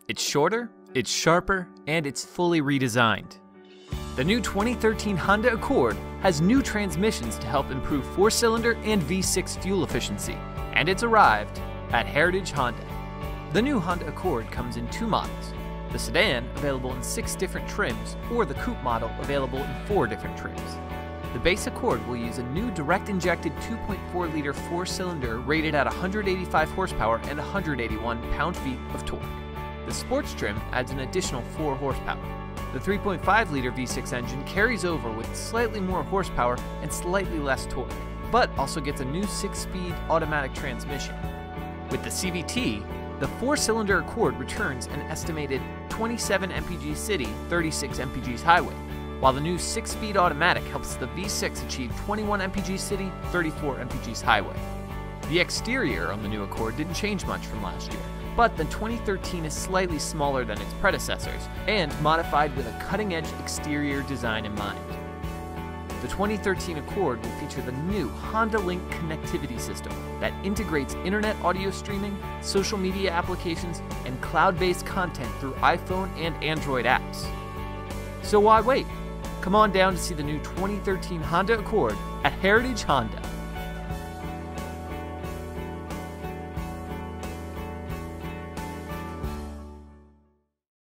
It's shorter, it's sharper, and it's fully redesigned. The new 2013 Honda Accord has new transmissions to help improve 4-cylinder and V6 fuel efficiency, and it's arrived at Heritage Honda. The new Honda Accord comes in 2 models, the sedan available in 6 different trims, or the coupe model available in 4 different trims. The base Accord will use a new direct-injected 2.4-liter 4-cylinder rated at 185 horsepower and 181 pound-feet of torque. The sports trim adds an additional 4 horsepower. The 3.5-liter V6 engine carries over with slightly more horsepower and slightly less torque, but also gets a new 6-speed automatic transmission. With the CVT, the 4-cylinder Accord returns an estimated 27 mpg city, 36 mpg highway, while the new 6-speed automatic helps the V6 achieve 21 mpg city, 34 mpg highway. The exterior on the new Accord didn't change much from last year, but the 2013 is slightly smaller than its predecessors and modified with a cutting-edge exterior design in mind. The 2013 Accord will feature the new Honda Link connectivity system that integrates internet audio streaming, social media applications, and cloud-based content through iPhone and Android apps. So why wait? Come on down to see the new 2013 Honda Accord at Heritage Honda.